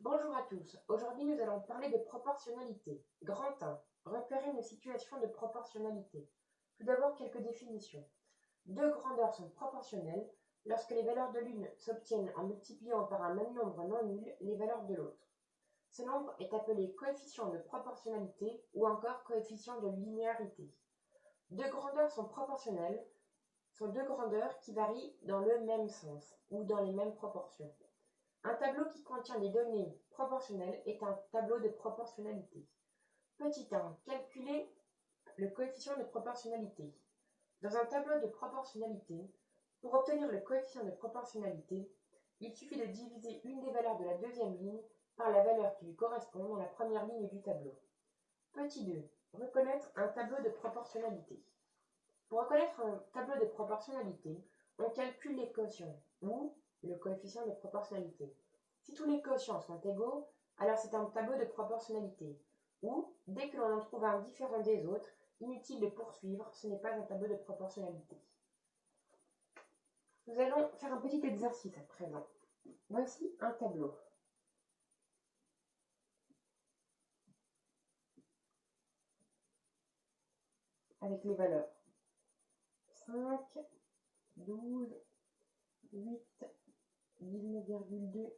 Bonjour à tous, aujourd'hui nous allons parler de proportionnalité. Grand 1. Repérer une situation de proportionnalité. Tout d'abord quelques définitions. Deux grandeurs sont proportionnelles lorsque les valeurs de l'une s'obtiennent en multipliant par un même nombre non nul les valeurs de l'autre. Ce nombre est appelé coefficient de proportionnalité ou encore coefficient de linéarité. Deux grandeurs sont proportionnelles sont deux grandeurs qui varient dans le même sens ou dans les mêmes proportions. Un tableau qui contient des données proportionnelles est un tableau de proportionnalité. Petit 1. Calculer le coefficient de proportionnalité. Dans un tableau de proportionnalité, pour obtenir le coefficient de proportionnalité, il suffit de diviser une des valeurs de la deuxième ligne par la valeur qui lui correspond dans la première ligne du tableau. Petit 2. Reconnaître un tableau de proportionnalité. Pour reconnaître un tableau de proportionnalité, on calcule les quotients ou le coefficient de proportionnalité. Si tous les quotients sont égaux, alors c'est un tableau de proportionnalité. Ou, dès que l'on en trouve un différent des autres, inutile de poursuivre, ce n'est pas un tableau de proportionnalité. Nous allons faire un petit exercice à présent. Voici un tableau. Avec les valeurs 5, 12, 8, 19,2,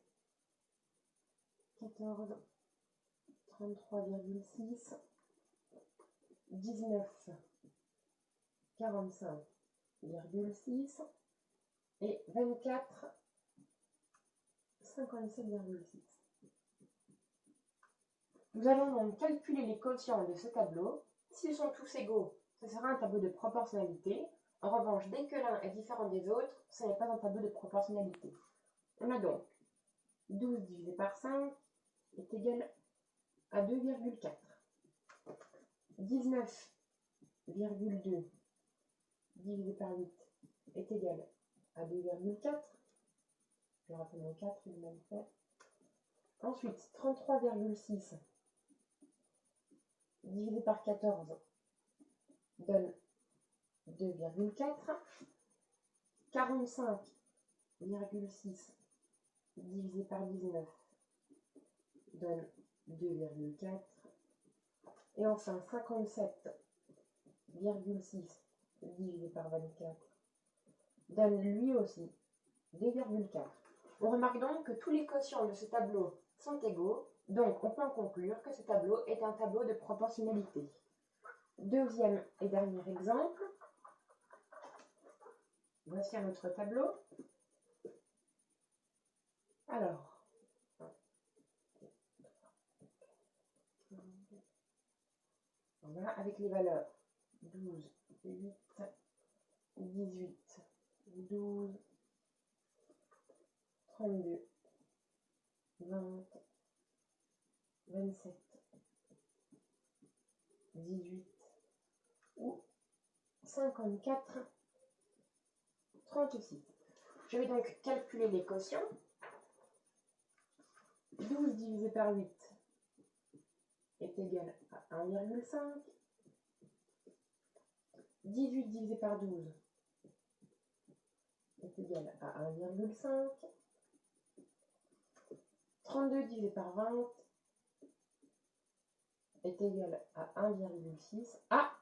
14, 33,6, 19, 45,6 et 24, 57,6. Nous allons donc calculer les quotients de ce tableau. S'ils sont tous égaux, ce sera un tableau de proportionnalité. En revanche, dès que l'un est différent des autres, ce n'est pas un tableau de proportionnalité. On a donc 12 divisé par 5 est égal à 2,4. 19,2 divisé par 8 est égal à 2,4. Je rappelle mon 4, il m'a fait. Ensuite, 33,6 divisé par 14 donne 2,4. 45,6 divisé par 19 donne 2,4. Et enfin 57,6 divisé par 24 donne lui aussi 2,4. On remarque donc que tous les quotients de ce tableau sont égaux, donc on peut en conclure que ce tableau est un tableau de proportionnalité. Deuxième et dernier exemple. Voici un autre tableau. Alors, voilà, avec les valeurs 12, 8, 18, 12, 32, 20, 27, 18 ou 54, 36. Je vais donc calculer les quotients. 12 divisé par 8 est égal à 1,5. 18 divisé par 12 est égal à 1,5. 32 divisé par 20 est égal à 1,6. Ah,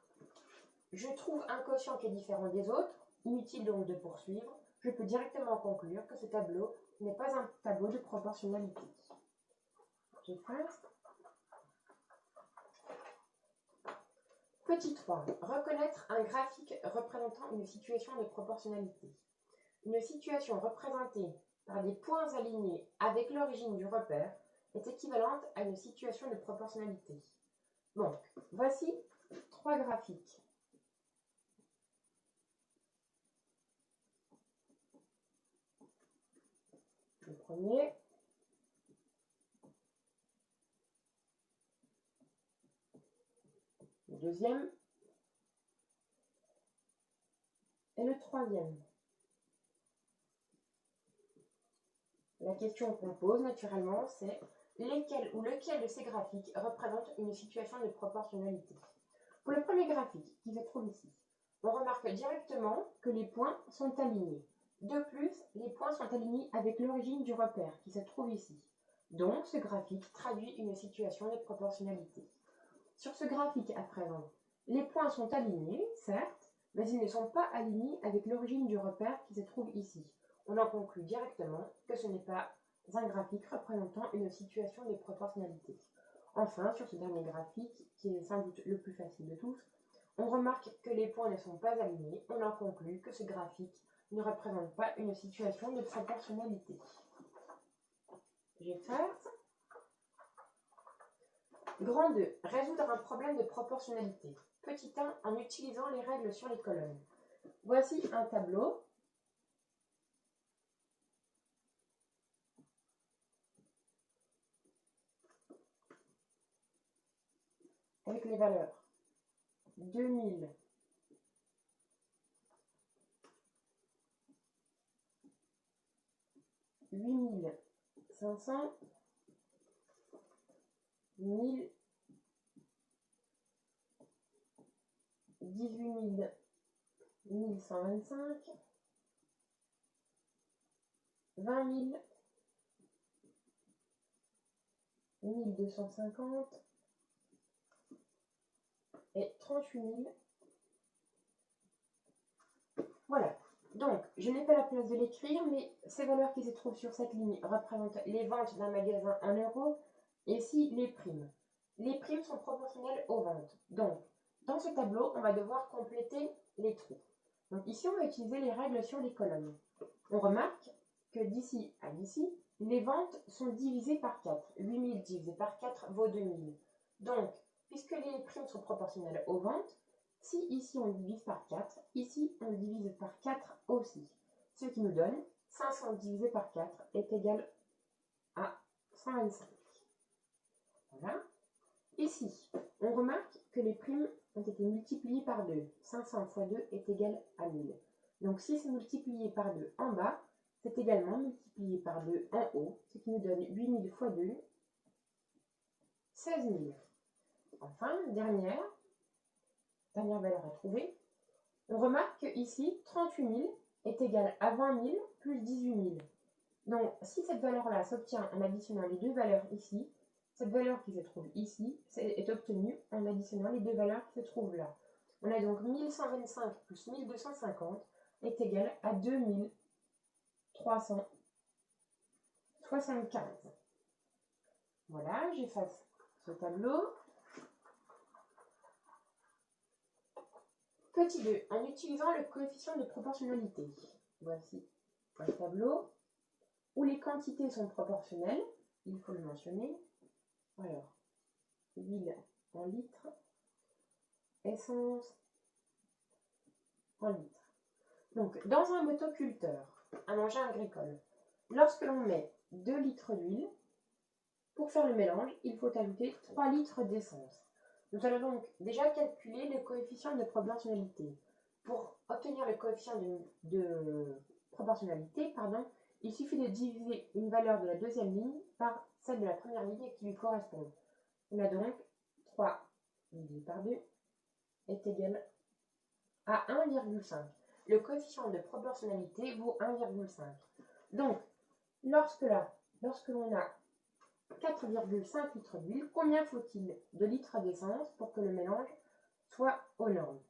je trouve un quotient qui est différent des autres. Inutile donc de poursuivre. Je peux directement conclure que ce tableau n'est pas un tableau de proportionnalité. J'efface. Petit 3. Reconnaître un graphique représentant une situation de proportionnalité. Une situation représentée par des points alignés avec l'origine du repère est équivalente à une situation de proportionnalité. Donc, voici 3 graphiques. Le premier. Le deuxième. Et le troisième. La question qu'on pose naturellement, c'est lesquels ou lequel de ces graphiques représente une situation de proportionnalité. Pour le premier graphique, qui se trouve ici, on remarque directement que les points sont alignés. De plus, les points sont alignés avec l'origine du repère, qui se trouve ici. Donc, ce graphique traduit une situation de proportionnalité. Sur ce graphique à présent, les points sont alignés, certes, mais ils ne sont pas alignés avec l'origine du repère qui se trouve ici. On en conclut directement que ce n'est pas un graphique représentant une situation de proportionnalité. Enfin, sur ce dernier graphique, qui est sans doute le plus facile de tous, on remarque que les points ne sont pas alignés. On en conclut que ce graphique ne représente pas une situation de proportionnalité. J'efface. Grand 2. Résoudre un problème de proportionnalité. Petit 1. En utilisant les règles sur les colonnes. Voici un tableau. Avec les valeurs 2000, 8500, 1000, 18000, 1125, 20000, 1250 et 38000. Voilà. Donc, je n'ai pas la place de l'écrire, mais ces valeurs qui se trouvent sur cette ligne représentent les ventes d'un magasin en euros, et ici les primes. Les primes sont proportionnelles aux ventes. Donc, dans ce tableau, on va devoir compléter les trous. Donc ici, on va utiliser les règles sur les colonnes. On remarque que d'ici à d'ici, les ventes sont divisées par 4. 8000 divisé par 4 vaut 2000. Donc, puisque les primes sont proportionnelles aux ventes, si ici on divise par 4, ici on divise par 4 aussi. Ce qui nous donne 500 divisé par 4 est égal à 125. Voilà. Ici, on remarque que les primes ont été multipliées par 2. 500 fois 2 est égal à 1000. Donc si c'est multiplié par 2 en bas, c'est également multiplié par 2 en haut, ce qui nous donne 8000 fois 2, 16 000. Enfin, dernière valeur à trouver. On remarque que ici, 38 000 est égal à 20 000 plus 18 000. Donc, si cette valeur-là s'obtient en additionnant les deux valeurs ici, cette valeur qui se trouve ici est obtenue en additionnant les deux valeurs qui se trouvent là. On a donc 1125 plus 1250 est égal à 2375. Voilà, j'efface ce tableau. Petit 2. En utilisant le coefficient de proportionnalité. Voici un tableau où les quantités sont proportionnelles. Il faut le mentionner. Alors, huile en litres, essence en litres. Donc, dans un motoculteur, un engin agricole, lorsque l'on met 2 litres d'huile, pour faire le mélange, il faut ajouter 3 litres d'essence. Nous allons donc déjà calculer le coefficient de proportionnalité. Pour obtenir le coefficient de proportionnalité, il suffit de diviser une valeur de la deuxième ligne par celle de la première ligne qui lui correspond. On a donc 3 divisé par 2 est égal à 1,5. Le coefficient de proportionnalité vaut 1,5. Donc, lorsque l'on a 4,5 litres d'huile, combien faut-il de litres d'essence pour que le mélange soit aux normes?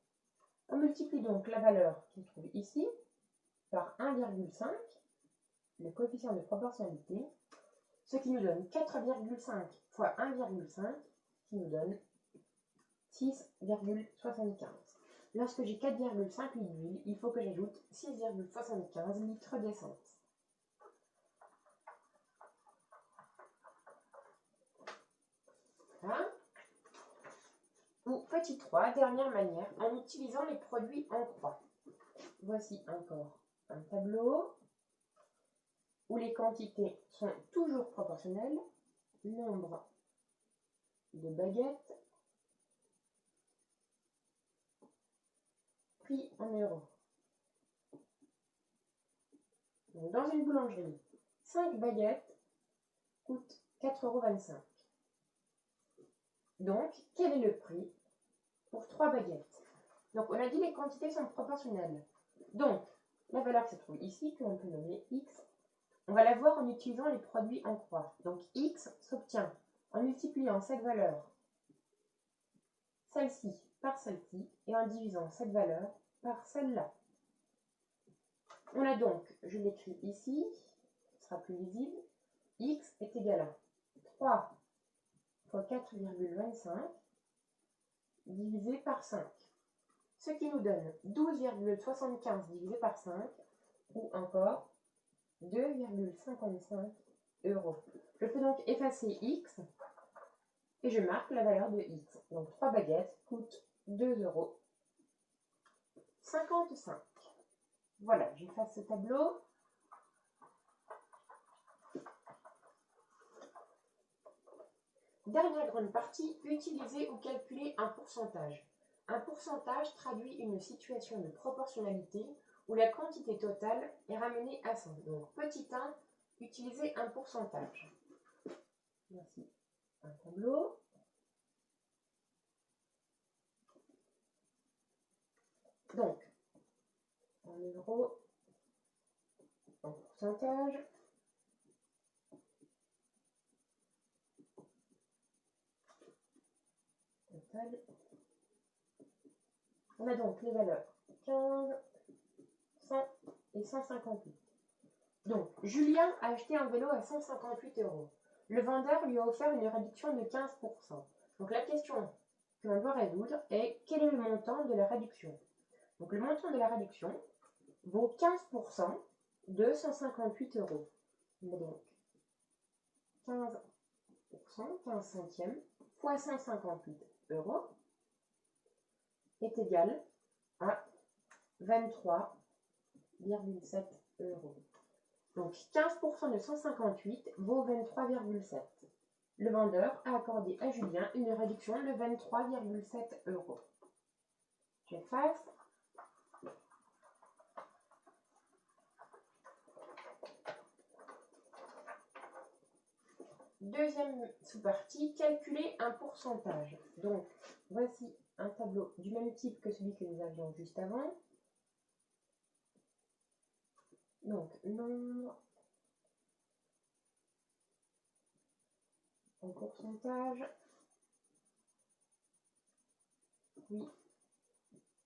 On multiplie donc la valeur qui se trouve ici par 1,5, le coefficient de proportionnalité, ce qui nous donne 4,5 fois 1,5, qui nous donne 6,75. Lorsque j'ai 4,5 litres d'huile, il faut que j'ajoute 6,75 litres d'essence. Voilà. Ou petit 3, dernière manière, en utilisant les produits en croix. Voici encore un tableau où les quantités sont toujours proportionnelles. Nombre de baguettes, prix en euros. Donc, dans une boulangerie, 5 baguettes coûtent 4,25 €. Donc, quel est le prix pour 3 baguettes? Donc, on a dit les quantités sont proportionnelles. Donc, la valeur qui se trouve ici, que l'on peut nommer X, On va la voir en utilisant les produits en croix. Donc x s'obtient en multipliant cette valeur, celle-ci par celle-ci, et en divisant cette valeur par celle-là. On a donc, je l'écris ici, ce sera plus lisible, x est égal à 3 fois 4,25 divisé par 5. Ce qui nous donne 12,75 divisé par 5, ou encore 2,55 €. Je peux donc effacer x et je marque la valeur de x. Donc 3 baguettes coûtent 2,55 €. Voilà, j'efface ce tableau. Dernière grande partie, utiliser ou calculer un pourcentage. Un pourcentage traduit une situation de proportionnalité où la quantité totale est ramenée à 100. Donc, petit 1, utiliser un pourcentage. Voici un tableau. Donc, en euros, en pourcentage. Total. On a donc les valeurs 15, 100 et 158. Donc, Julien a acheté un vélo à 158 €. Le vendeur lui a offert une réduction de 15%. Donc, la question que l'on doit résoudre est quel est le montant de la réduction? Donc, le montant de la réduction vaut 15% de 158 €. Donc, 15%, 15 centièmes, fois 158 € est égal à 23,7 €. Donc 15% de 158 vaut 23,7. Le vendeur a accordé à Julien une réduction de 23,7 €. J'efface. Deuxième sous-partie, calculer un pourcentage. Donc voici un tableau du même type que celui que nous avions juste avant. Donc, nombre en pourcentage, oui,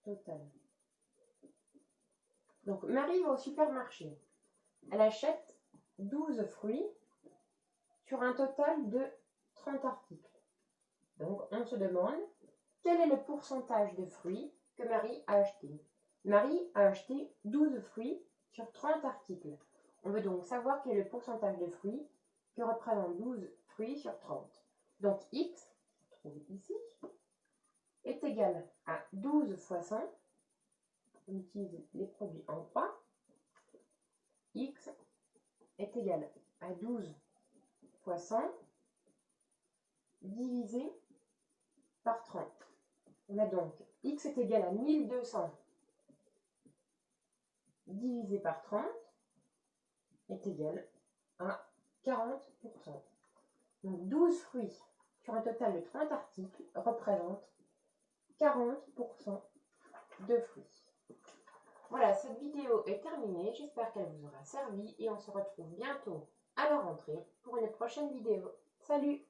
total. Donc, Marie va au supermarché. Elle achète 12 fruits sur un total de 30 articles. Donc, on se demande quel est le pourcentage de fruits que Marie a acheté. Marie a acheté 12 fruits sur 30 articles. On veut donc savoir quel est le pourcentage de fruits que représente 12 fruits sur 30. Donc x, trouvé ici, est égal à 12 fois 100. On utilise les produits en croix. X est égal à 12 fois 100 divisé par 30. On a donc x est égal à 1200 divisé par 30 est égal à 40%. Donc 12 fruits sur un total de 30 articles représentent 40% de fruits. Voilà, cette vidéo est terminée. J'espère qu'elle vous aura servi et on se retrouve bientôt à la rentrée pour une prochaine vidéo. Salut!